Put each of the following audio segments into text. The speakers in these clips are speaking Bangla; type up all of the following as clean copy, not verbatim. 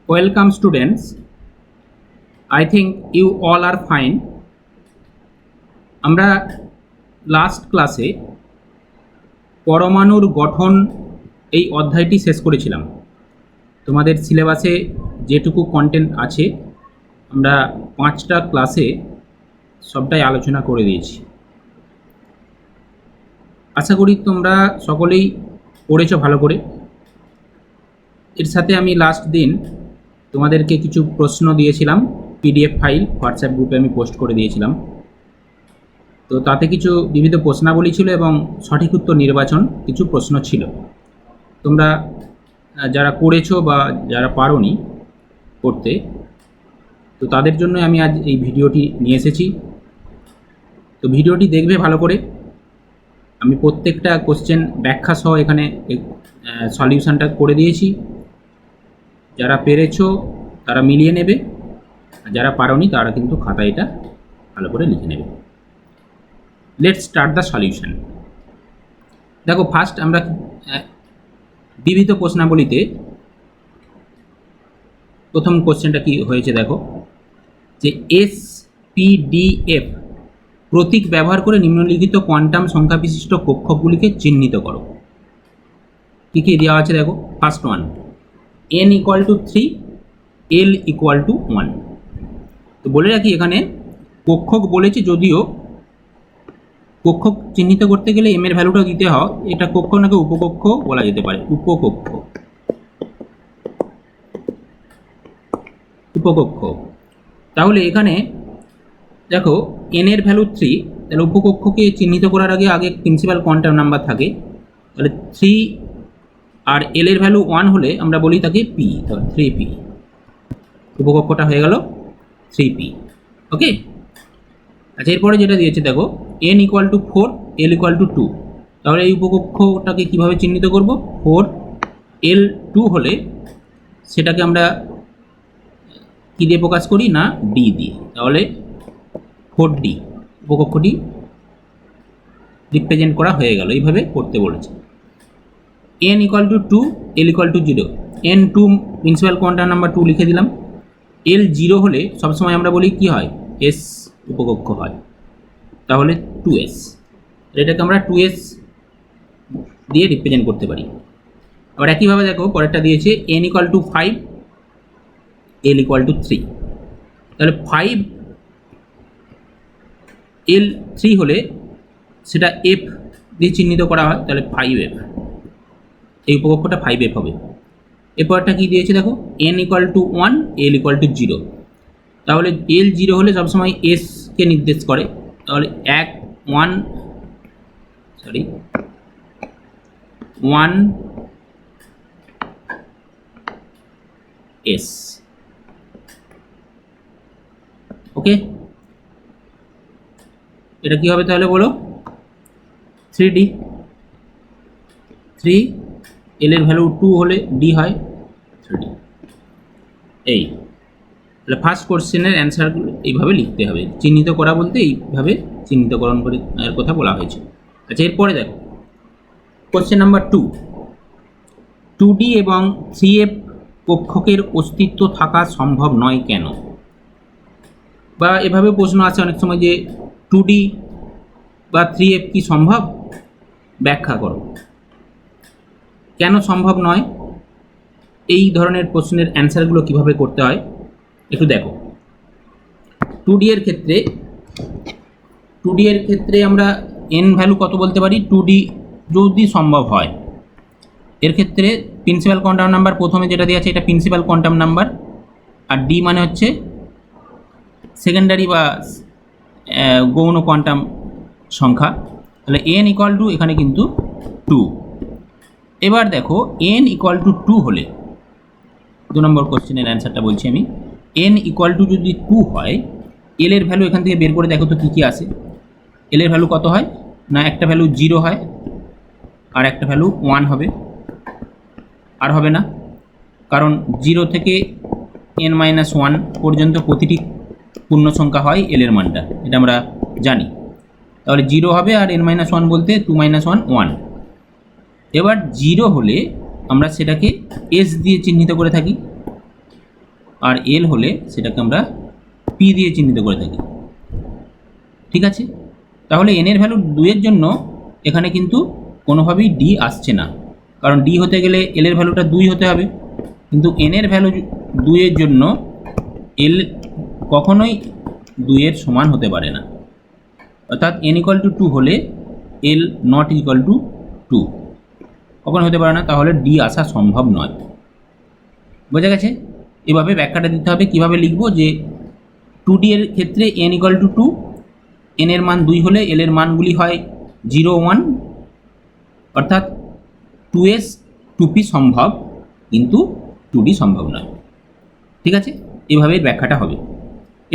Welcome students. I think you all are fine. আমরা লাস্ট ক্লাসে পরমাণুর গঠন এই অধ্যায়টি শেষ করেছিলাম। তোমাদের সিলেবাসে যেটুকু কন্টেন্ট আছে আমরা 5টা ক্লাসে সবটাই আলোচনা করে দিয়েছি। আশা করি তোমরা সকলেই পড়েছো ভালো করে। এর সাথে আমি লাস্ট দিন তোমাদেরকে কিছু প্রশ্ন দিয়েছিলাম, পিডিএফ ফাইল হোয়াটসঅ্যাপ গ্রুপে আমি পোস্ট করে দিয়েছিলাম। তো তাতে কিছু বিবিধ প্রশ্নাবলী ছিল এবং সঠিক উত্তর নির্বাচন কিছু প্রশ্ন ছিল। তোমরা যারা করেছো বা যারা পারোনি করতে, তো তাদের জন্য আমি আজ এই ভিডিওটি নিয়ে এসেছি। তো ভিডিওটি দেখবে ভালো করে। আমি প্রত্যেকটা কোশ্চেন ব্যাখ্যা সহ এখানে সলিউশনটা করে দিয়েছি। যারা পেরেছো তারা মিলিয়ে নেবে, আর যারা পারোনি তারা কিন্তু খাতায় এটা ভালো করে লিখে নেবে। Let's start the solution. দেখো, ফার্স্ট আমরা বিবিধ প্রশ্নাবলীতে প্রথম কোশ্চেনটা কি হয়েছে দেখো, যে SPDF প্রতীক ব্যবহার করে নিম্নলিখিত কোয়ান্টাম সংখ্যা বিশিষ্ট কক্ষকগুলিকে চিহ্নিত করো। কী কী দেওয়া আছে দেখো। First one, n = 3, l = 1। তো বলে রাখি এখানে কক্ষক বলেছে, যদিও কক্ষক চিহ্নিত করতে গেলে m এর ভ্যালুটা দিতে হয়। এটা কক্ষ নাকি উপকক্ষ বলা যেতে পারে, উপকক্ষ। উপকক্ষ তাহলে এখানে দেখো n এর ভ্যালু 3, তাহলে উপকক্ষকে চিহ্নিত করার আগে প্রিন্সিপাল কোয়ান্টাম নাম্বার থাকে। তাহলে 3 আর l এর ভ্যালু 1 হলে আমরা বলি তাকে p, তাহলে 3p। উপকক্ষটা হয়ে গেল 3p। ওকে, আচ্ছা, এরপরে যেটা দিয়েছে দেখো, n = 4, l = 2। তাহলে এই উপকক্ষটাকে কিভাবে চিহ্নিত করব? 4 l 2 হলে সেটাকে আমরা কী দিয়ে প্রকাশ করি না, d দিয়ে। তাহলে 4d উপকক্ষটি রিপ্রেজেন্ট করা হয়ে গেল। এইভাবে করতে বলেছে। n = 2, l = 0। n 2 principal quantum number 2 লিখে দিলাম। l 0 হলে সবসময় আমরা বলি কি হয়, s উপকক্ষ হয়। তাহলে 2s, এটাকে আমরা 2s দিয়ে রিপ্রেজেন্ট করতে পারি। আবার একইভাবে দেখো পরেরটা দিয়েছে n = 5, l = 3। তাহলে 5 l 3 হলে সেটা f দিয়ে চিহ্নিত করা হয়, তাহলে 5f। এই উপকক্ষটা 5f হবে। এরপরটা কি দিয়েছে দেখো, n = 1, l = 0। তাহলে l 0 হলে সবসময় s কে নির্দেশ করে। তাহলে 1 s। ওকে, এটা কি হবে তাহলে বলো, 3d। 3 l এর ভ্যালু 2 হলে d হয় 3d। এই তাহলে ফার্স্ট কোশ্চেনের অ্যান্সারগুলো এইভাবে লিখতে হবে। চিহ্নিত করা বলতে এইভাবে চিহ্নিতকরণ করে এর কথা বলা হয়েছে। আচ্ছা, এরপরে দেখো কোশ্চেন নাম্বার 2, 2d এবং 3f কক্ষকের অস্তিত্ব থাকা সম্ভব নয় কেন? বা এভাবে প্রশ্ন আছে অনেক সময় যে 2d বা 3f কি সম্ভব, ব্যাখ্যা করো। কেন সম্ভব নয়? এই ধরনের প্রশ্নের অ্যান্সারগুলো কিভাবে করতে হয় একটু দেখো। 2d এর ক্ষেত্রে আমরা n ভ্যালু কত বলতে পারি, 2d যদি সম্ভব হয়। এর ক্ষেত্রে প্রিন্সিপাল কোয়ান্টাম নাম্বার প্রথমে যেটা দেওয়া আছে এটা প্রিন্সিপাল কোয়ান্টাম নাম্বার, আর d মানে হচ্ছে সেকেন্ডারি বা গৌণ কোয়ান্টাম সংখ্যা। তাহলে n = এখানে কিন্তু 2। এবার দেখো n = 2 হলে 2 নম্বর কোশ্চেনের অ্যান্সারটা বলছি আমি। n = যদি 2 হয়, l এর ভ্যালু এখান থেকে বের করে দেখো তো কী কী আসে। l এর ভ্যালু কত হয় না, একটা ভ্যালু 0 হয় আর একটা ভ্যালু 1 হবে। আর হবে না, কারণ 0 থেকে n-1 পর্যন্ত প্রতিটি পূর্ণ সংখ্যা হয় l এর মানটা, এটা আমরা জানি। তাহলে 0 হবে, আর n-1 বলতে 2 - 1 1। এবার 0 হলে আমরা সেটাকে s দিয়ে চিহ্নিত করে থাকি। আর এল হলে সেটাকে আমরা পি দিয়ে চিহ্নিত করে থাকি। ঠিক আছে, তাহলে এন এর ভ্যালু 2 এর জন্য এখানে কিন্তু কোনোভাবেই ডি আসছে না, কারণ ডি হতে গেলে এল এর ভ্যালুটা 2 হতে হবে, কিন্তু এন এর ভ্যালু 2 এর জন্য এল কখনোই 2 এর সমান হতে পারে না, অর্থাৎ n = 2 হলে এল নট ইকুয়াল টু 2 কখনো হতে পারে না, তাহলে ডি আসা সম্ভব নয়। বোঝা গেছে? এভাবে ব্যাখ্যাটা দিতে হবে। কিভাবে লিখবো, যে 2D এর ক্ষেত্রে n = 2, n এর মান 2 হলে l এর মানগুলি হয় 0, 1, অর্থাৎ 2s 2p সম্ভব কিন্তু 2D সম্ভব নয়। ঠিক আছে, এভাবে ব্যাখ্যাটা হবে।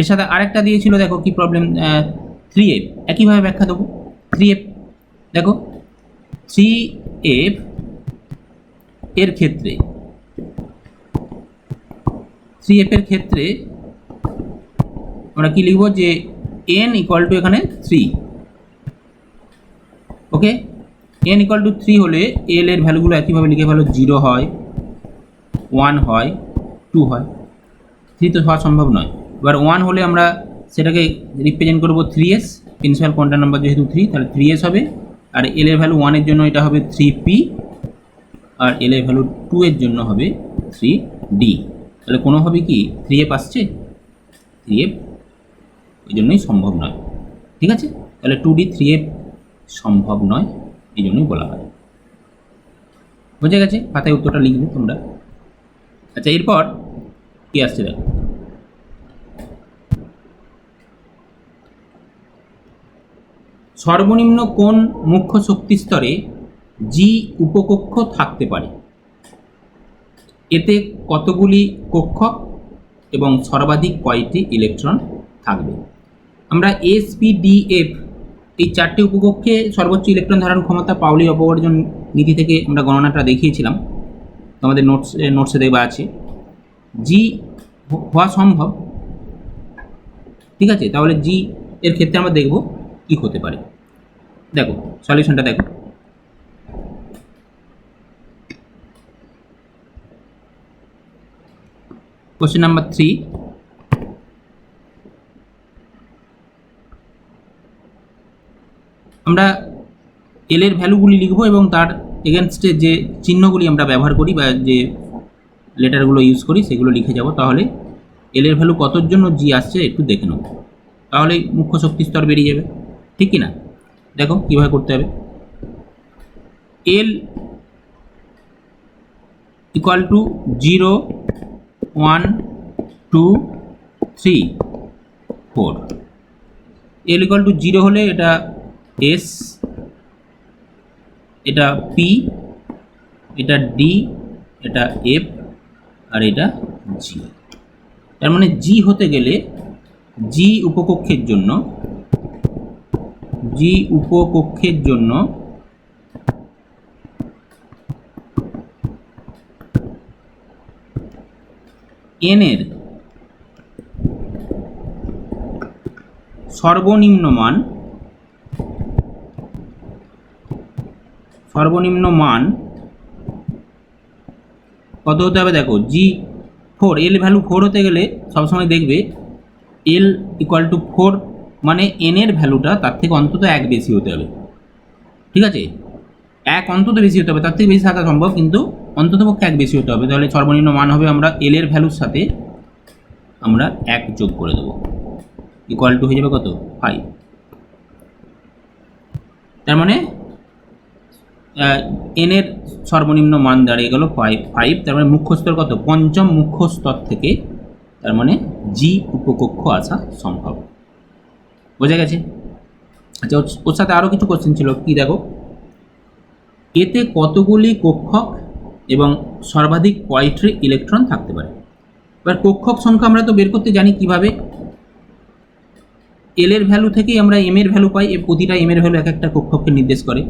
এর সাথে আরেকটা দিয়েছিল, দেখো কি প্রবলেম, 3f, একইভাবে ব্যাখ্যা দেবো। 3f দেখো, 3f এর ক্ষেত্রে 3f এর ক্ষেত্রে আমরা কি লিখব, যে n = এখানে 3। ওকে, n = 3 হলে l এর ভ্যালুগুলো একইভাবে লিখে ফেলো, 0 হয়, 1 হয়, 2 হয়। 3 তো হওয়া সম্ভব নয়। এবার 1 হলে আমরা সেটাকে রিপ্রেজেন্ট করব 3s, প্রিন্সিপাল কোয়ান্টাম নাম্বার যেহেতু 3, তাহলে 3s হবে। আর l এর ভ্যালু 1 এর জন্য এটা হবে 3p, আর l এর ভ্যালু 2 এর জন্য হবে 3d। তাহলে কোনোভাবে কি 3f আসছে? 3f এই জন্যই সম্ভব নয়। ঠিক আছে, তাহলে 2d 3f সম্ভব নয়, এই জন্যই বলা হয়। বুঝে গেছে? খাতায় উত্তরটা লিখবে তোমরা। আচ্ছা, এরপর কি আসছে দেখো, সর্বনিম্ন কোন মুখ্য শক্তি স্তরে জি উপকক্ষ থাকতে পারে? এতে কতগুলি কক্ষক এবং সর্বাধিক কয়টি ইলেকট্রন থাকবে? আমরা এস পি ডি এফ এই 4টে উপকক্ষে সর্বোচ্চ ইলেকট্রন ধারণ ক্ষমতা পাউলি অপবর্জন নীতি থেকে আমরা গণনাটা দেখিয়েছিলাম, তোমাদের নোটসে দেওয়া আছে। জি হওয়া সম্ভব। ঠিক আছে, তাহলে জি এর ক্ষেত্রে আমরা দেখব কি হতে পারে। দেখো সলিউশনটা দেখো। কোশ্চেন নাম্বার 3, আমরা এল এর ভ্যালুগুলি লিখব এবং তার এগেনস্টে যে চিহ্নগুলি আমরা ব্যবহার করি বা যে লেটারগুলো ইউজ করি সেগুলো লিখে যাব। তাহলে এল এর ভ্যালু কতর জন্য জি আসছে একটু দেখে নেব, তাহলে মুখ্য শক্তি স্তর বেরিয়ে যাবে। ঠিক কি না? দেখো কীভাবে করতে হবে। এল = 0, 1, 2, 3, 4। এল = 0 হলে এটা এস, এটা পি, এটা ডি, এটা এফ, আর এটা জি। তার মানে জি হতে গেলে জি উপকক্ষের জন্য এন এর সর্বনিম্ন মান কত হতে হবে? দেখো জি 4, এল ভ্যালু 4 হতে গেলে সবসময় দেখবে এল = 4 মানে এন এর ভ্যালুটা তার থেকে অন্তত 1 বেশি হতে হবে। ঠিক আছে, 1 অন্তত বেশি হতে হবে, তার থেকে বেশি থাকা সম্ভব কিন্তু অন্ততপক্ষে 1 বেশি হতে হবে। তাহলে সর্বনিম্ন মান হবে, আমরা এল এর ভ্যালুর সাথে আমরা 1 যোগ করে দেবো, = হয়ে যাবে কত? 5। তার মানে এন এর সর্বনিম্ন মান দাঁড়িয়ে গেল 5। তার মানে মুখ্য স্তর কত? পঞ্চম মুখ্য স্তর থেকে, তার মানে জি উপকক্ষ আসা সম্ভব। বোঝা গেছে? আচ্ছা, ওর সাথে আরও কিছু কোশ্চেন ছিল, কি দেখো, এতে কতগুলি কক্ষক এবং সর্বাধিক কয়টি ইলেকট্রন থাকতে পারে? এবার কক্ষক সংখ্যা আমরা তো বের করতে জানি কিভাবে, এল এর ভ্যালু থেকেই আমরা এম এর ভ্যালু পাই, প্রতিটা এম এর ভ্যালু এক একটা কক্ষককে নির্দেশ করে।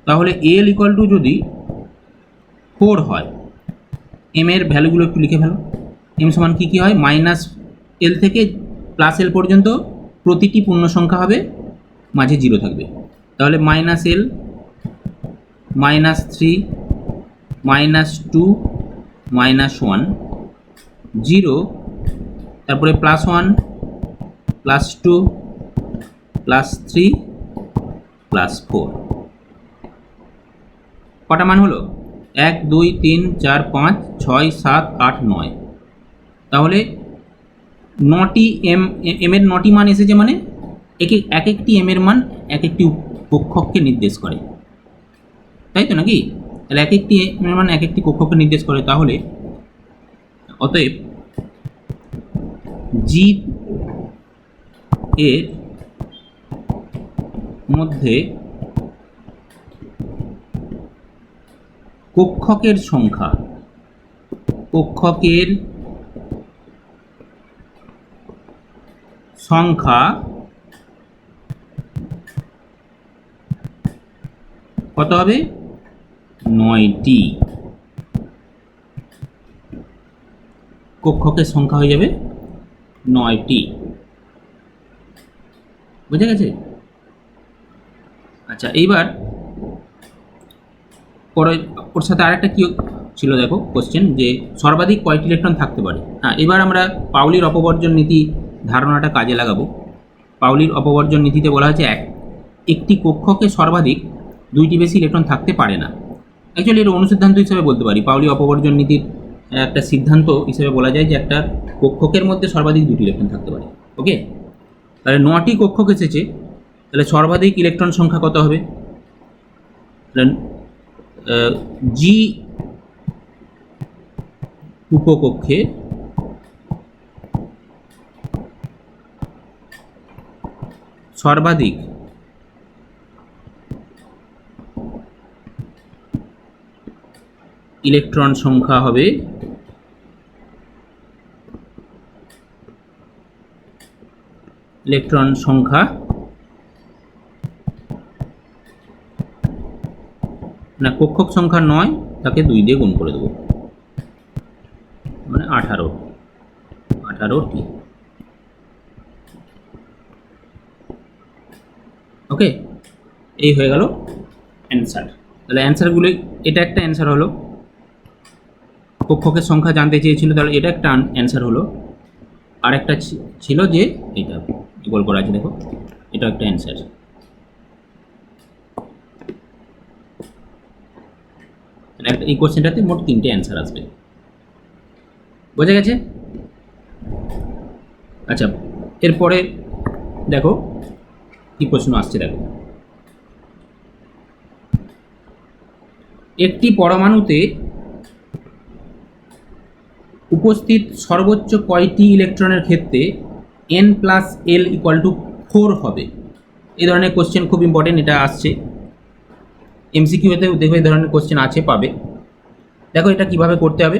তাহলে এল = যদি 4 হয়, এম এর ভ্যালুগুলো একটু লিখে ফেলো। এম সমান কী হয়? -L থেকে +L পর্যন্ত প্রতিটি পূর্ণ সংখ্যা হবে, মাঝে 0 থাকবে। তাহলে -L, -3, -2, -1, 0, তারপরে +1, +2, +3, +4। কটা মান হলো? 1, 2, 3, 4, 5, 6, 7, 8, 9। তাহলে 9টি এম এর 9টি মান এসেছে, মানে এক একটি এম এর মান এক একটি কক্ষককে নির্দেশ করে, তাই তো নাকি? তাহলে এক একটি এম এর মান এক একটি কক্ষককে নির্দেশ করে। তাহলে অতএব জি এর মধ্যে কক্ষকের সংখ্যা কত হবে? 9টি। কক্ষকের সংখ্যা হয়ে যাবে 9টি। বুঝে গেছে? আচ্ছা, এইবার পরে ওর সাথে আরেকটা কি ছিল দেখো কোশ্চেন, যে সর্বাধিক কয়টি ইলেকট্রন থাকতে পারে। হ্যাঁ, এবার আমরা পাউলির অপবর্জন নীতি ধারণাটা কাজে লাগাবো। পাউলির অপবর্জন নীতিতে বলা হয়েছে একটি কক্ষকে সর্বাধিক 2টি বেশি ইলেকট্রন থাকতে পারে না। অ্যাকচুয়ালি এটা অনুসিদ্ধান্ত হিসেবে বলতে পারি। পাউলি অপবর্জন নীতির একটা সিদ্ধান্ত হিসেবে বলা যায় যে একটা কক্ষকের মধ্যে সর্বাধিক 2টি ইলেকট্রন থাকতে পারে। ওকে, তাহলে 9টি কক্ষক এসেছে, তাহলে সর্বাধিক ইলেকট্রন সংখ্যা কত হবে? জি উপকক্ষে সর্বাধিক ইলেকট্রন সংখ্যা হবে না, কক্ষক সংখ্যা 9, তাকে 2 দিয়ে গুণ করে দেবো, মানে 18টি। ওকে, এই হয়ে গেল অ্যান্সার। তাহলে অ্যান্সারগুলি, এটা একটা অ্যান্সার হলো, কক্ষকের সংখ্যা জানতে চেয়েছিল, তাহলে এটা একটা অ্যান্সার হলো। আর একটা ছিল যে এটা গোল করা আছে, দেখো এটা একটা অ্যান্সার। এই কোশ্চেনটাতে মোট 3টে অ্যান্সার আসবে। বোঝা গেছে? আচ্ছা, এরপরে দেখো কি প্রশ্ন আসছে। দেখো, একটি পরমাণুতে উপস্থিত সর্বোচ্চ কয়টি ইলেকট্রনের ক্ষেত্রে n+l = 4 হবে? এই ধরনের কোশ্চেন খুব ইম্পর্টেন্ট, এটা আসছে এমসিকিউতে। দেখো এই ধরনের কোশ্চেন আছে, পাবে। দেখো এটা কিভাবে করতে হবে।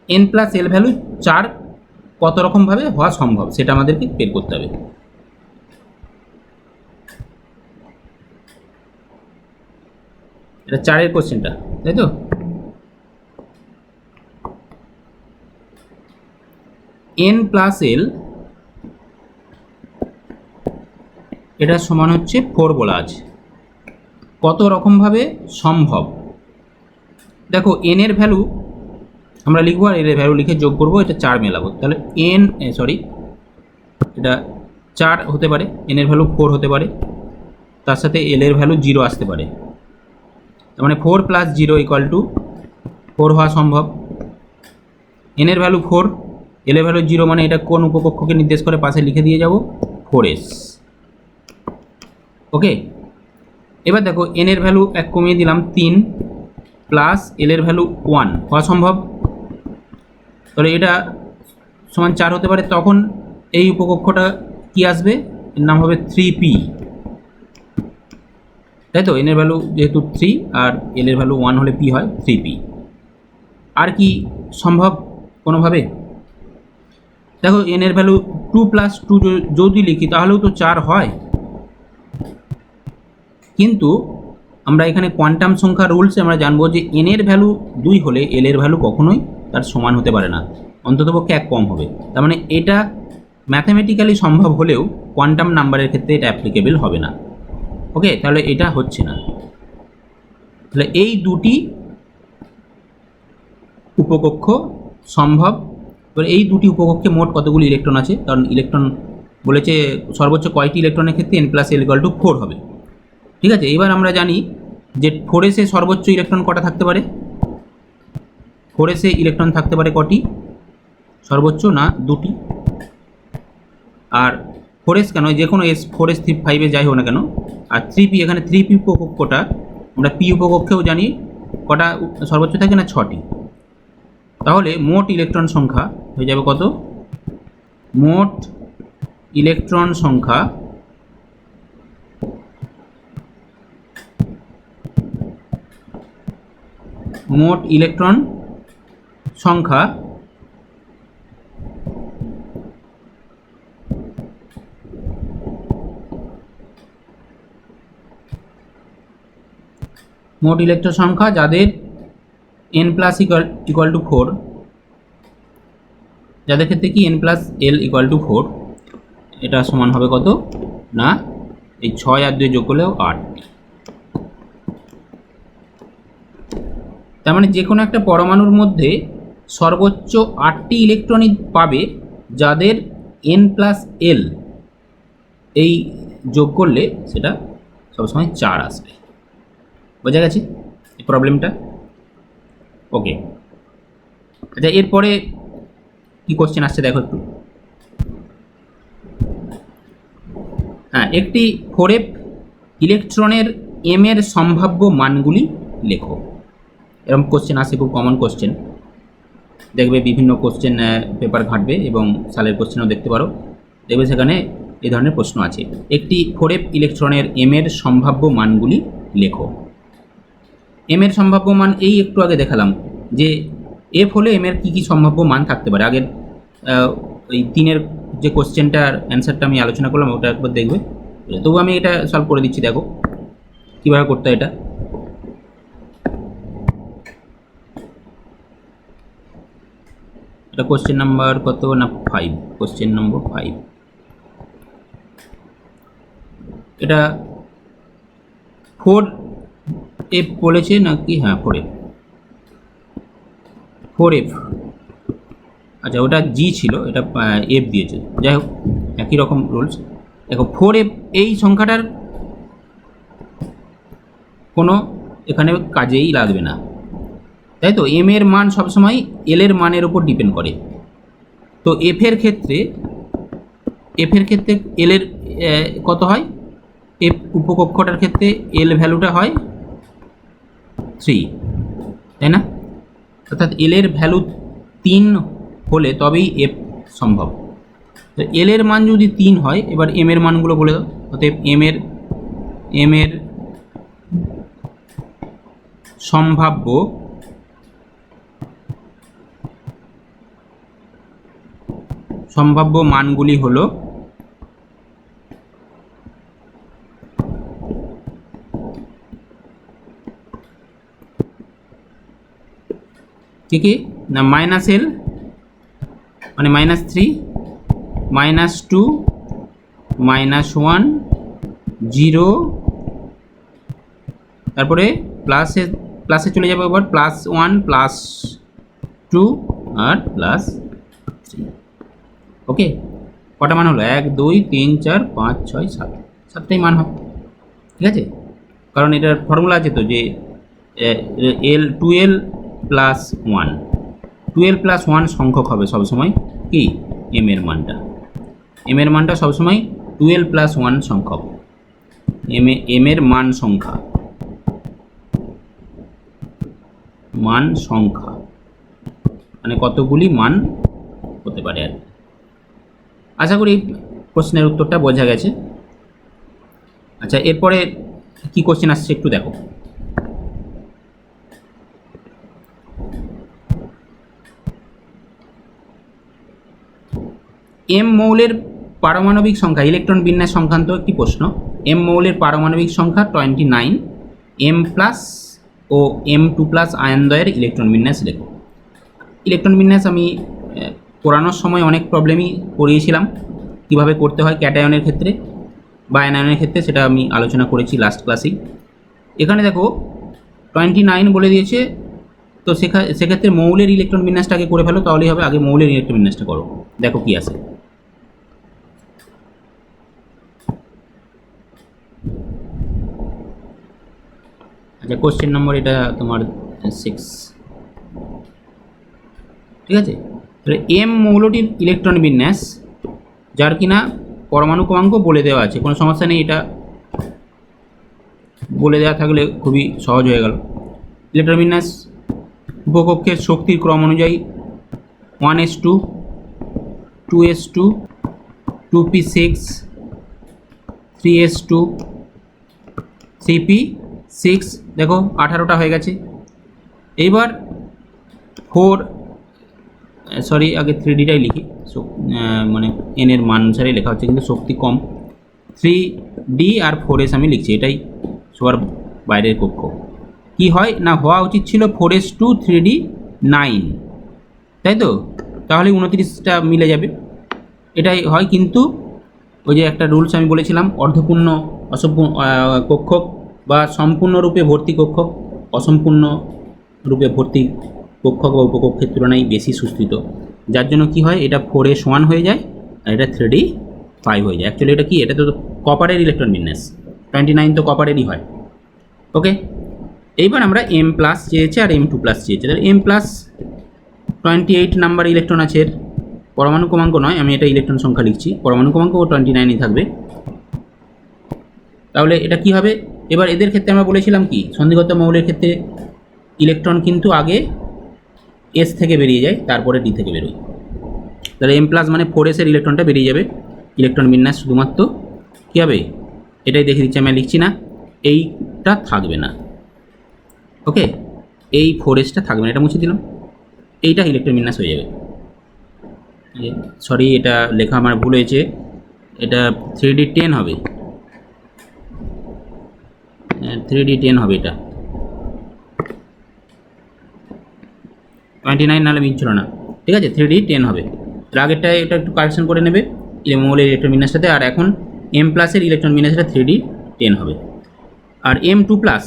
n+l ভ্যালু 4 কত রকমভাবে হওয়া সম্ভব সেটা আমাদেরকে বের করতে হবে। এটা 4-এর কোশ্চেনটা, তাই তো? n+l এটা সমান হচ্ছে 4 বলা আছে। কত রকমভাবে সম্ভব? দেখো n এর ভ্যালু আমরা লিখবো, আর এর ভ্যালু লিখে যোগ করবো, এটা 4 মেলাবো। তাহলে এটা 4 হতে পারে, n এর ভ্যালু 4 হতে পারে, তার সাথে l এর ভ্যালু 0 আসতে পারে। তার মানে 4 + 0 = 4 হওয়া সম্ভব। n এর ভ্যালু 4, l এর ভ্যালু 0, মানে এটা কোন উপকক্ষকে নির্দেশ করে পাশে লিখে দিয়ে যাব 4s। ওকে, এবার দেখো n এর ভ্যালু 1 কমিয়ে দিলাম 3 প্লাস l এর ভ্যালু 1 হওয়া সম্ভব। তাহলে এটা সমান 4 হতে পারে। তখন এই উপকক্ষটা কি আসবে? এর নাম হবে 3p, তাই তো? n এর ভ্যালু যেহেতু 3 আর l এর ভ্যালু 1 হলে p হয় 3p। আর কি সম্ভব কোনোভাবে? দেখো n এর ভ্যালু 2 + 2 যদি লিখি তাহলেও তো 4 হয়, কিন্তু আমরা এখানে কোয়ান্টাম সংখ্যা রুলসে আমরা জানবো যে n এর ভ্যালু 2 হলে l এর ভ্যালু কখনোই তার সমান হতে পারে না, অন্ততপক্ষে 1 কম হবে। তার মানে এটা ম্যাথমেটিক্যালি সম্ভব হলেও কোয়ান্টাম নাম্বারের ক্ষেত্রে এটা অ্যাপ্লিকেবল হবে না। ওকে, তাহলে এটা হচ্ছে না। তাহলে এই দুটি উপকক্ষ সম্ভব। এবার এই দুটি উপকক্ষে মোট কতগুলি ইলেকট্রন আছে, কারণ ইলেকট্রন বলেছে সর্বোচ্চ কয়টি ইলেকট্রনের ক্ষেত্রে n+l=4 হবে। ঠিক আছে, এবার আমরা জানি যে 4s সর্বোচ্চ ইলেকট্রন কটা থাকতে পারে। 4s ইলেকট্রন থাকতে পারে কটি? সর্বোচ্চ না দুটি। আর 4s কেন, যে কোনো s 4s 5s যাই হোক না কেন। আর 3p, এখানে 3p উপকক্ষটা আমরা p উপকক্ষেও জানি কটা সর্বোচ্চ থাকে না, 6টি। তাহলে মোট ইলেকট্রন সংখ্যা হয়ে যাবে কত? মোট ইলেকট্রন সংখ্যা মোট ইলেকট্রন সংখ্যা মোট ইলেকট্রন সংখ্যা যাদের n+=4, যাদের ক্ষেত্রে কি n+l=4, এটা সমান হবে কত না, এই 6 আর 2 যোগ করলেও 8টি। তার মানে যে কোনো একটা পরমাণুর মধ্যে সর্বোচ্চ 8টি ইলেকট্রনই পাবে যাদের n+l এই যোগ করলে সেটা সবসময় 4 আসবে। বোঝা গেছে এই প্রবলেমটা? ওকে, আচ্ছা এরপরে কি কোশ্চেন আসছে দেখো একটু। হ্যাঁ, একটি 4f ইলেকট্রনের m এর সম্ভাব্য মানগুলি লেখো। এরকম কোশ্চেন আসে, খুব কমন কোশ্চেন। দেখবে বিভিন্ন কোশ্চেন পেপার ঘাঁটবে এবং সালের কোশ্চেনও দেখতে পারো, দেখবে সেখানে এই ধরনের প্রশ্ন আছে। একটি 4f ইলেকট্রনের m এর সম্ভাব্য মানগুলি লেখো। m এর সম্ভাব্য মান এই একটু আগে দেখালাম যে f হলে m এর কী কী সম্ভাব্য মান থাকতে পারে। আগের ওই 3-এর যে কোশ্চেনটার অ্যান্সারটা আমি আলোচনা করলাম ওটা একবার দেখবে। তবু আমি এটা সলভ করে দিচ্ছি, দেখো কীভাবে করতে হয় এটা। এটা কোশ্চেন নাম্বার কত না 5, কোশ্চেন নম্বর 5। এটা 4f বলেছে নাকি? হ্যাঁ 4f। আচ্ছা ওটা জি ছিল, এটা এফ দিয়েছে, যাই হোক একই রকম রুলস। দেখো 4f এই সংখ্যাটার কোনো এখানে কাজেই লাগবে না, তাই তো। এম এর মান সবসময় এল এর মানের উপর ডিপেন্ড করে। তো এফ এর ক্ষেত্রে এল এর কত হয়? এফ উপকক্ষটার ক্ষেত্রে এল ভ্যালুটা হয় 3, তাই না? অর্থাৎ এল এর ভ্যালু 3 হলে তবেই এফ সম্ভব। তো এল এর মান যদি 3 হয়, এবার এম এর মানগুলো বলে দাও। অতএব এম এর সম্ভাব্য মানগুলি হলো কি কি না, -l মানে -3, -2, -1, 0, তারপরে প্লাসে চলে যাবে আবার +1, +2 আর +3। ওকে, কটা মান হলো? 1, 2, 3, 4, 5, 6, 7, 7টাই মান হয়। ঠিক আছে, কারণ এটার ফর্মুলা আছে তো যে l2l+1 সংখ্যক হবে সবসময় কি এম এর মানটা সবসময় 2l+1 সংখ্যক। এম এর মান সংখ্যা মানে কতগুলি মান হতে পারে আর। আশা করি প্রশ্নের উত্তরটা বোঝা গেছে। আচ্ছা এরপরে কি কোশ্চেন আসছে একটু দেখো। এম মৌলের পারমাণবিক সংখ্যা, ইলেকট্রন বিন্যাস সংক্রান্ত একটি প্রশ্ন। এম মৌলের পারমাণবিক সংখ্যা 29, m+ ও m2+ আয়নদ্বয়ের ইলেকট্রন বিন্যাস লেখো। ইলেকট্রন বিন্যাস আমি পড়ানোর সময় অনেক প্রবলেমই পড়িয়েছিলাম, কিভাবে করতে হয় ক্যাটায়নের ক্ষেত্রে বা অ্যানায়নের ক্ষেত্রে, সেটা আমি আলোচনা করেছি লাস্ট ক্লাসেই। এখানে দেখো 29 বলে দিয়েছে, তো তো সেক্ষেত্রে মৌলের ইলেকট্রন বিন্যাসটা আগে করে ফেলো, তাহলেই হবে। আগে মৌলের ইলেকট্রন বিন্যাসটা করো, দেখো কি আসে। আচ্ছা, কোশ্চেন নম্বর এটা তোমার 6, ঠিক আছে। তাহলে এম মৌলটির ইলেকট্রন বিন্যাস, যার কিনা পরমাণু ক্রমাঙ্ক বলে দেওয়া আছে, কোনো সমস্যা নেই, এটা বলে দেওয়া থাকলে খুবই সহজ হয়ে গেল। ইলেকট্রন বিন্যাস উপকক্ষের শক্তির ক্রম অনুযায়ী 1s2, 2s2, 2p6, 3s2, 3p6, দেখো 18টা হয়ে গেছে। এইবার 4, সরি আগে 3dটাই লিখি, মানে এনের মান অনুসারে লেখা হচ্ছে, কিন্তু শক্তি কম। 3d আর 4s আমি লিখছি, এটাই সবার বাইরের কক্ষ। কি হয় না, হওয়া উচিত ছিল 4s2, 3d 9, তাই তো? তাহলে 29টা মিলে যাবে, এটাই হয়। কিন্তু ওই যে একটা রুলস আমি বলেছিলাম, অর্ধপূর্ণ কক্ষক বা সম্পূর্ণরূপে ভর্তি কক্ষক অসম্পূর্ণ রূপে ভর্তি কক্ষক বা উপকক্ষের তুলনায় বেশি সুস্থিত, যার জন্য কি হয়, এটা 4s1 হয়ে যায় আর এটা 3d5 হয়ে যায়। অ্যাকচুয়ালি এটা কি, এটা তো কপারের ইলেকট্রন বিন্যাস, 29 তো কপারেরই হয়। ওকে, এইবার আমরা m প্লাস চেয়েছে আর m2 প্লাস চেয়েছে। তাহলে m প্লাস 28 নাম্বার ইলেকট্রন আছে, এর পরমাণু ক্রমাঙ্ক নয়, আমি এটা ইলেকট্রন সংখ্যা লিখছি, পরমাণু ক্রমাঙ্ক 29ই থাকবে। তাহলে এটা কি হবে, এবার এদের ক্ষেত্রে আমরা বলেছিলাম কি, সন্ধিগত মৌলের ক্ষেত্রে ইলেকট্রন কিন্তু আগে এস থেকে বেরিয়ে যায়, তারপরে ডি থেকে বেরোয়। তাহলে m প্লাস মানে 4s এর ইলেকট্রনটা বেরিয়ে যাবে। ইলেকট্রন বিন্যাস শুধুমাত্র কী হবে, এটাই দেখে দিচ্ছি, আমি লিখছি না, এইটা থাকবে না। ওকে, এই 4sটা থাকবে না, এটা মুছে দিলাম, এইটা ইলেকট্রন বিন্যাস হয়ে যাবে। সরি, এটা লেখা আমার ভুল হয়েছে, এটা 3d10 হবে, 3d10 হবে, এটা 29 নাহলে মিলছিল না, ঠিক আছে, 3d10 হবে। এর আগেরটা এটা একটু কারেকশন করে নেবে মৌলের ইলেকট্রন বিন্যাসটাতে, আর এখন m প্লাসের ইলেকট্রন বিন্যাসটা 3d10 হবে। আর m2 প্লাস,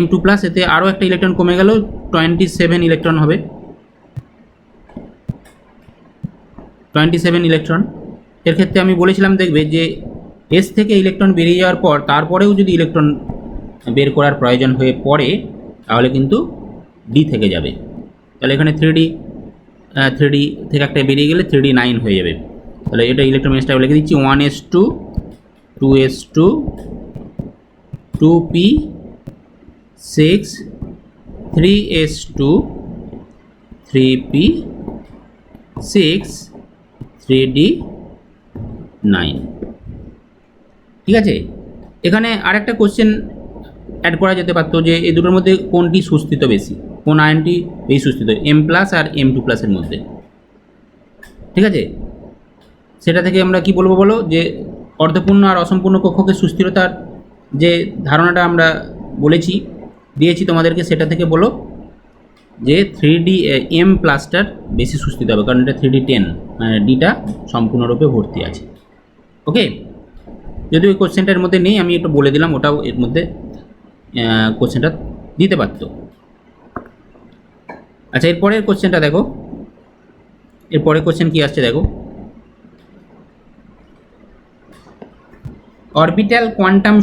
m2 প্লাস এতে আরও একটা ইলেকট্রন কমে গেল, 27 ইলেকট্রন হবে, 27 ইলেকট্রন। এর ক্ষেত্রে আমি বলেছিলাম, দেখবে যে এস থেকে ইলেকট্রন বেরিয়ে যাওয়ার পর তারপরেও যদি ইলেকট্রন বের করার প্রয়োজন হয়ে পড়ে, তাহলে কিন্তু ডি থেকে যাবে। তাহলে এখানে 3d থেকে একটা বেরিয়ে গেলে 3d9 হয়ে যাবে। তাহলে এটা ইলেকট্রন বিন্যাসটা লিখে দিচ্ছি, 1s2, 2s2, 2p6, 3s2, 3p6, 3d9, ঠিক আছে। এখানে আরেকটা কোশ্চেন অ্যাড করা যেতে পারতো যে এই দুটোর মধ্যে কোনটি সুস্থিত বেশি, কোন আয়নটি বেশি সুস্থিত, m প্লাস আর m2 প্লাসের মধ্যে, ঠিক আছে। সেটা থেকে আমরা কি বলবো বলো, যে অর্ধপূর্ণ আর অসম্পূর্ণ কক্ষকের সুস্থিরতার যে ধারণাটা আমরা দিয়েছি তোমাদেরকে, সেটা থেকে বলো যে 3d m প্লাসটার বেশি সুস্থিত হবে, কারণ এটা 3d10, মানে ডিটা সম্পূর্ণরূপে ভর্তি আছে। ওকে, যদি ওই কোশ্চেনটার মধ্যে নেই, আমি একটু বলে দিলাম, ওটাও এর মধ্যে কোশ্চেনটা দিতে পারতো। আচ্ছা, এরপরের কোশ্চেনটা দেখো, এরপরের কোশ্চেন কি আসছে দেখো, অরবিটাল কোয়ান্টাম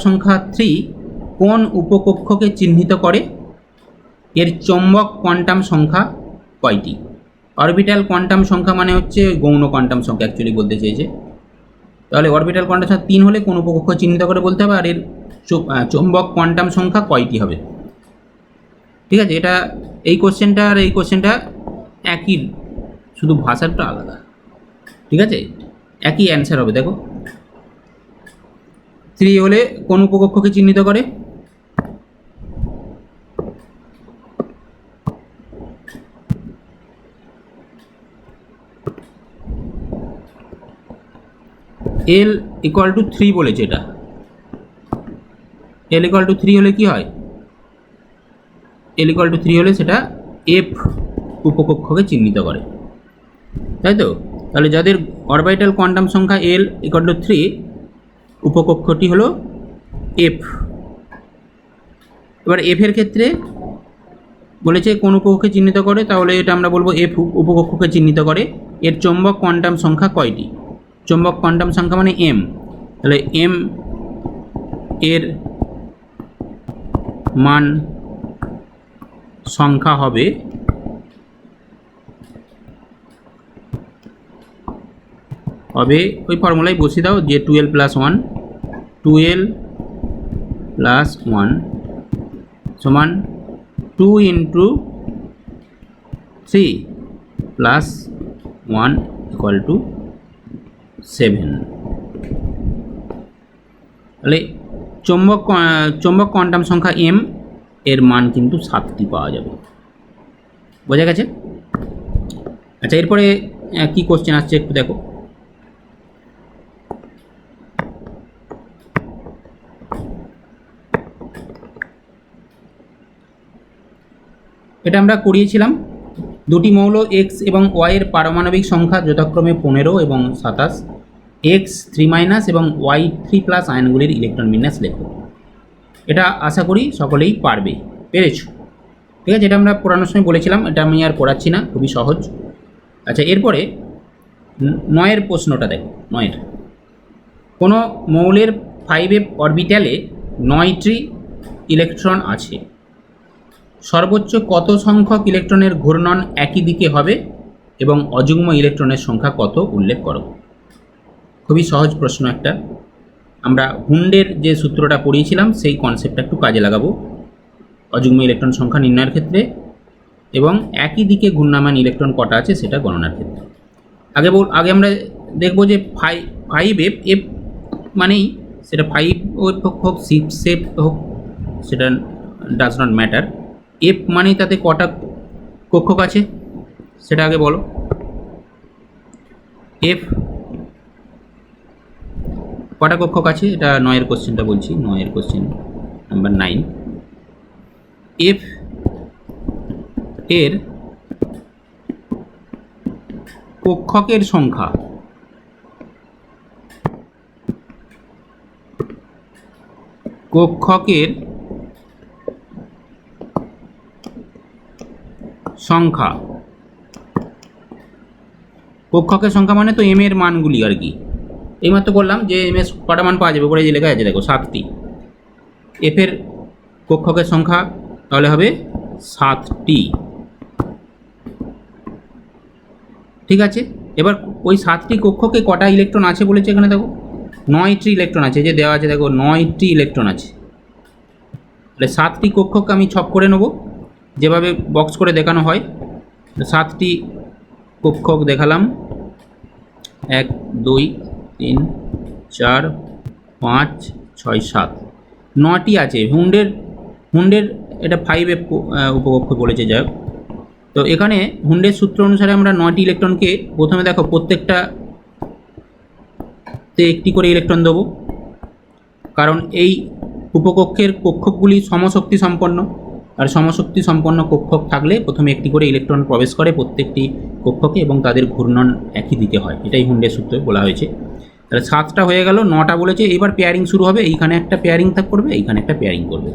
সংখ্যা 3 কোন উপকক্ষকে চিহ্নিত করে, এর চৌম্বক কোয়ান্টাম সংখ্যা কয়টি? অরবিটাল কোয়ান্টাম সংখ্যা মানে হচ্ছে গৌণ কোয়ান্টাম সংখ্যা, অ্যাকচুয়ালি বলতে চেয়েছে। তাহলে অরবিটাল কোয়ান্টাম সংখ্যা 3 হলে কোন উপকক্ষ চিহ্নিত করে বলতে হবে, আর এর চৌম্বক কোয়ান্টাম সংখ্যা কয়টি হবে, ঠিক আছে। এটা এই কোশ্চেনটা আর এই কোশ্চেনটা একই, শুধু ভাষাটা আলাদা, ঠিক আছে, একই অ্যান্সার হবে। দেখো 3 হলে কোন উপকক্ষকে চিহ্নিত করে, L ইকুয়াল টু 3 বলেছে, এটা L ইকুয়াল টু 3 হলে কি হয়, L ইকুয়াল টু 3 হলে সেটা F উপকক্ষকে চিহ্নিত করে, তাই তো। তাহলে যাদের অরবিটাল কোয়ান্টাম সংখ্যা L ইকুয়াল টু 3, উপকক্ষটি হলো এফ। এবার এফের ক্ষেত্রে বলেছে কোন উপকক্ষে চিহ্নিত করে, তাহলে এটা আমরা বলবো এফ উপকক্ষকে চিহ্নিত করে। এর চৌম্বক কোয়ান্টাম সংখ্যা কয়টি? চৌম্বক কোয়ান্টাম সংখ্যা মানে এম, তাহলে এম এর মান সংখ্যা হবে ওই ফর্মুলায় বসিয়ে দাও যে 12+1 সমান 2 × 3 + 1 = 7। তাহলে চৌম্বক কোয়ান্টাম সংখ্যা এম এর মান কিন্তু 7টি পাওয়া যাবে। বোঝা গেছে? আচ্ছা, এরপরে কি কোশ্চেন আসছে একটু দেখো। এটা আমরা করিয়েছিলাম। দুটি মৌল এক্স এবং ওয়াই এর পারমাণবিক সংখ্যা যথাক্রমে 15 এবং 27। এক্স 3- এবং ওয়াই 3+ আয়নগুলির ইলেকট্রন বিন্যাস লেখো। এটা আশা করি সকলেই পেরেছো। ঠিক আছে, এটা আমরা পড়ানোর সময় বলেছিলাম, এটা আমি আর পড়াচ্ছি না, খুবই সহজ। আচ্ছা, এরপরে 9 প্রশ্নটা দেখো। 9 কোনো মৌলের 5f অরবিটালে 9টি ইলেকট্রন আছে, সর্বোচ্চ কত সংখ্যক ইলেকট্রনের ঘূর্ণন একই দিকে হবে এবং অযুগ্ম ইলেকট্রনের সংখ্যা কত উল্লেখ করো। খুবই সহজ প্রশ্ন একটা। আমরা হুন্ডের যে সূত্রটা পড়িয়েছিলাম সেই কনসেপ্টটা একটু কাজে লাগাবো অযুগ্ম ইলেকট্রন সংখ্যা নির্ণয়ের ক্ষেত্রে এবং একই দিকে ঘূর্ণায়মান ইলেকট্রন কটা আছে সেটা গণনার ক্ষেত্রে। আগে আমরা দেখব যে 5f, এফ মানেই সেটা 5 হোক 6 হোক, সেটা ডাজ নট ম্যাটার। এফ মানেই তাতে কটা কক্ষক আছে সেটা আগে বলো। এফ কটা কক্ষক আছে, এটা 9 কোশ্চেনটা বলছি, 9 কোশ্চেন নাম্বার 9। এফ এর কক্ষকের সংখ্যা কক্ষকের সংখ্যা মানে তো এম এর মানগুলি আর কি। এইমাত্র বললাম যে এম এর কটা মান পাওয়া যাবে, উপরে যে লেখা আছে দেখো 7টি। এফ এর কক্ষকের সংখ্যা তাহলে হবে 7টি। ঠিক আছে, এবার ওই 7টি কক্ষকে কটা ইলেকট্রন আছে বলেছে এখানে দেখো, 9টি ইলেকট্রন আছে, যে দেওয়া আছে দেখো 9টি ইলেকট্রন আছে। তাহলে 7টি কক্ষকে আমি ছক করে নেব, যেভাবে বক্স করে দেখানো হয়। 7টি কক্ষক দেখালাম, 1 2 3 4 5 6 7, 9টি আছে। হুন্ডের এটা 5f উপকক্ষ বলেছে, যাই হোক। তো এখানে হুন্ডের সূত্র অনুসারে আমরা 9টি ইলেকট্রনকে প্রথমে দেখো প্রত্যেকটাতে একটি করে ইলেকট্রন দেবো, কারণ এই উপকক্ষের কক্ষকগুলি সমশক্তি সম্পন্ন, আর সমশক্তি সম্পন্ন কক্ষক থাকলে প্রথমে একটি করে ইলেকট্রন প্রবেশ করে প্রত্যেকটি কক্ষকে এবং তাদের ঘূর্ণন একই দিকে হয়। এটাই হুন্ডের সূত্রে বলা হয়েছে। তাহলে 7টা হয়ে গেল, 9টা বলেছে। এবার পেয়ারিং শুরু হবে, এইখানে একটা পেয়ারিং করবে, এইখানে একটা পেয়ারিং করবে।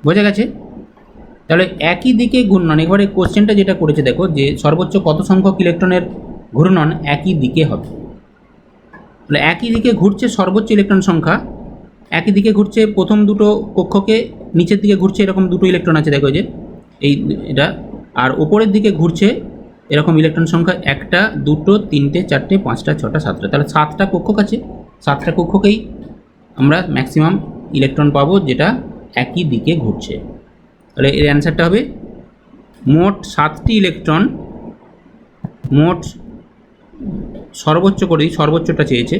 বোঝা গেছে? তাহলে একই দিকে ঘূর্ণন, এবারে কোশ্চেনটা যেটা করেছে দেখো, যে সর্বোচ্চ কত সংখ্যক ইলেকট্রনের ঘূর্ণন একই দিকে হবে। তাহলে একই দিকে ঘুরছে সর্বোচ্চ ইলেকট্রন সংখ্যা, একই দিকে ঘুরছে প্রথম দুটো কক্ষকে, নিচের দিকে ঘুরছে এরকম দুটো ইলেকট্রন আছে দেখো, যে এটা, আর ওপরের দিকে ঘুরছে এরকম ইলেকট্রন সংখ্যা 1টা 2টো 3টে 4টে 5টা 6টা 7টা। তাহলে 7টা কক্ষক আছে, 7টা কক্ষকেই আমরা ম্যাক্সিমাম ইলেকট্রন পাবো যেটা একই দিকে ঘুরছে। তাহলে এর অ্যান্সারটা হবে মোট 7টি ইলেকট্রন, মোট সর্বোচ্চ করেই, সর্বোচ্চটা চেয়েছে,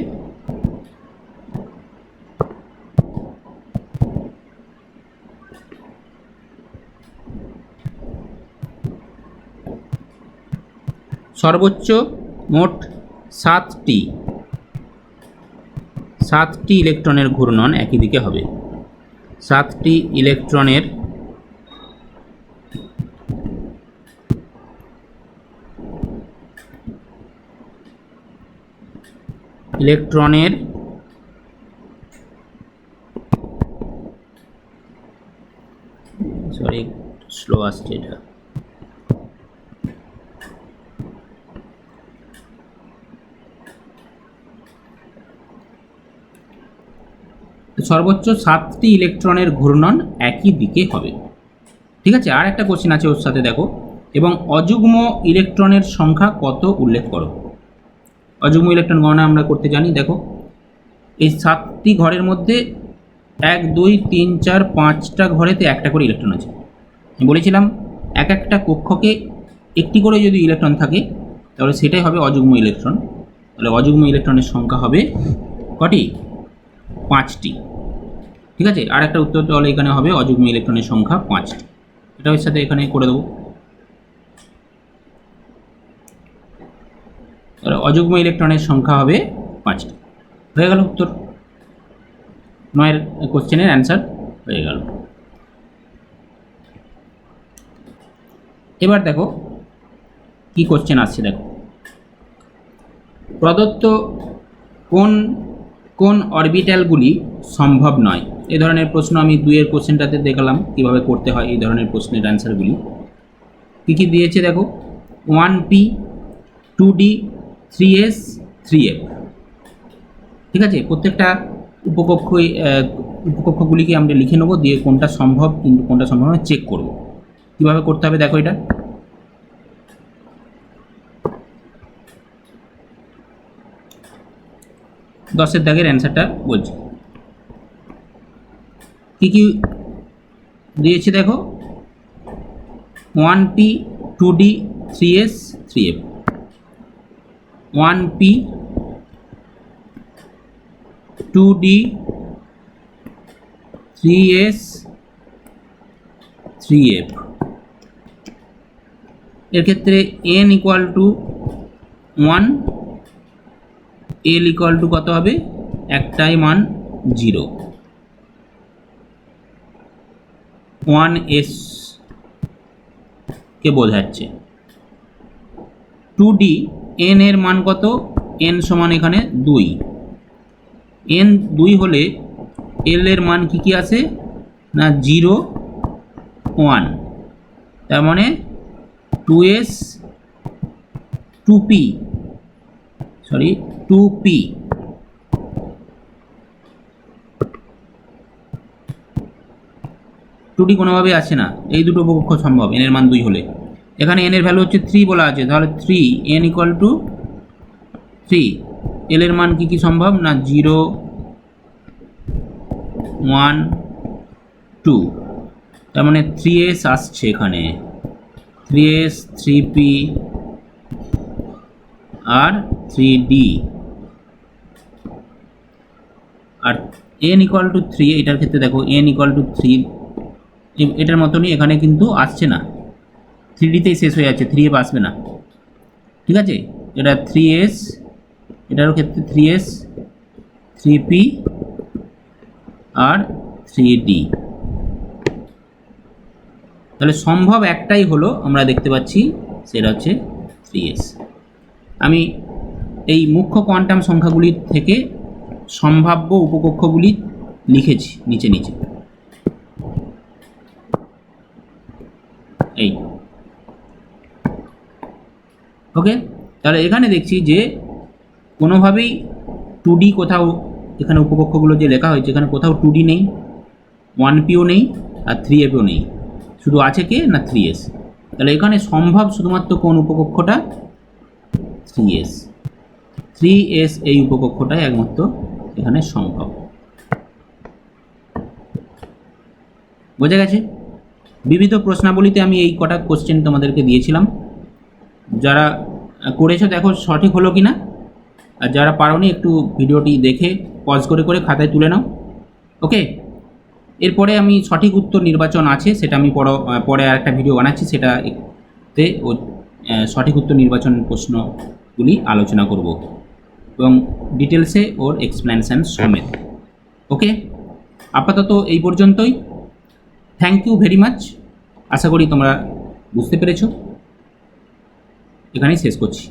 সর্বোচ্চ মোট 7টি ইলেকট্রনের ঘূর্ণন একই দিকে হবে। 7টি ইলেকট্রনের ইলেকট্রনের সরি স্লো আসছে এটা, সর্বোচ্চ 7টি ইলেকট্রনের ঘূর্ণন একই দিকে হবে। ঠিক আছে, আর একটা কোশ্চেন আছে ওর সাথে দেখো, এবং অযুগ্ম ইলেকট্রনের সংখ্যা কত উল্লেখ করো। অযুগ্ম ইলেকট্রন গণনা আমরা করতে জানি। দেখো এই 7টি ঘরের মধ্যে 1 2 3 4 5টা ঘরেতে একটা করে ইলেকট্রন আছে। বলেছিলাম এক একটা কক্ষকে একটি করে যদি ইলেকট্রন থাকে তাহলে সেটাই হবে অযুগ্ম ইলেকট্রন। তাহলে অযুগ্ম ইলেকট্রনের সংখ্যা হবে কটি? 5টি। ঠিক আছে, আর একটা উত্তর তাহলে এখানে হবে অযুগ্ম ইলেকট্রনের সংখ্যা 5টি। এটা ওর সাথে এখানে করে দেবো। তাহলে অযুগ্ম ইলেকট্রনের সংখ্যা হবে 5টি। হয়ে গেল উত্তর, 9 কোশ্চেনের অ্যান্সার হয়ে গেল। এবার দেখো কি কোশ্চেন আসছে। দেখো প্রদত্ত কোন কোন অরবিটালগুলি সম্ভব নয়, এই ধরনের প্রশ্ন আমি 2 কোশ্চেনটাতে দেখালাম কীভাবে করতে হয় এই ধরনের প্রশ্নের অ্যান্সারগুলি। কী কী দিয়েছে দেখো, 1p 2d 3s 3f। ঠিক আছে, প্রত্যেকটা উপকক্ষগুলিকে আমরা লিখে নেবো, দিয়ে কোনটা সম্ভব কিন্তু কোনটা সম্ভব নয় চেক করব। কীভাবে করতে হবে দেখো, এটা 10 দাগের অ্যান্সারটা বলছি। কী কী দিয়েছে দেখো, 1p 2d 3s 3f। 1p 2d 3s 3f। এর ক্ষেত্রে n equal two 1, l equal to কত হবে, একটাই মান 0, 1s কে বোঝাচ্ছে। 2d n এর মান কত, n সমান এখানে 2, n 2 হলে l এর মান কি কি আসে না 0 1, তার মানে 2s 2p 2p। টুটি কোনোভাবে আসে না, এই দুটো উপকক্ষ সম্ভব n এর মান 2 হলে। এখানে n এর ভ্যালু হচ্ছে 3 বলা আছে, তাহলে 3 n ইকুয়াল টু 3, l এর মান কি কি সম্ভব না 0 1 2, তার মানে 3s আসছে এখানে, 3s 3p আর 3d। আর n ইকুয়াল টু 3, এটার ক্ষেত্রে দেখো n ইকুয়াল টু 3 এটার মতনই এখানে কিন্তু আসছে না, 3dতেই শেষ হয়ে যাচ্ছে, 3f আসবে না। ঠিক আছে, এটা 3s, এটারও ক্ষেত্রে 3s 3p আর 3d। তাহলে সম্ভব একটাই হলো, আমরা দেখতে পাচ্ছি সেটা হচ্ছে 3s। আমি এই মুখ্য কোয়ান্টাম সংখ্যাগুলির থেকে সম্ভাব্য উপকক্ষগুলি লিখেছি নিচে নিচে। এই ওকে, তাহলে এখানে দেখছি যে কোনোভাবেই 2D কোথাও, এখানে উপকক্ষগুলো যে লেখা হয়েছে এখানে কোথাও 2D নেই, 1pও নেই আর 3fও নেই, শুধু আছে কে না 3s। তাহলে এখানে সম্ভব শুধুমাত্র কোন উপকক্ষটা, 3s। 3s এই উপকক্ষটাই একমাত্র এখানে সম্ভব। বোঝা গেছে? বিবিধ প্রশ্নাবলীতে আমি এই কটা কোশ্চেন তোমাদেরকে দিয়েছিলাম, যারা করেছো দেখো সঠিক হলো কি না, আর যারা পারোনি একটু ভিডিওটি দেখে পজ করে করে খাতায় তুলে নাও। ওকে, এরপরে আমি সঠিক উত্তর নির্বাচন আছে, সেটা আমি পরে আর একটা ভিডিও বানাচ্ছি, সেটাতে সঠিক উত্তর নির্বাচন প্রশ্নগুলি আলোচনা করব এবং ডিটেলসে ওর এক্সপ্লেনেশন সমেত। ওকে, আপাতত এই পর্যন্তই। থ্যাংক ইউ ভেরি মাচ, আশা করি তোমরা বুঝতে পেরেছো। এখানেই শেষ করছি।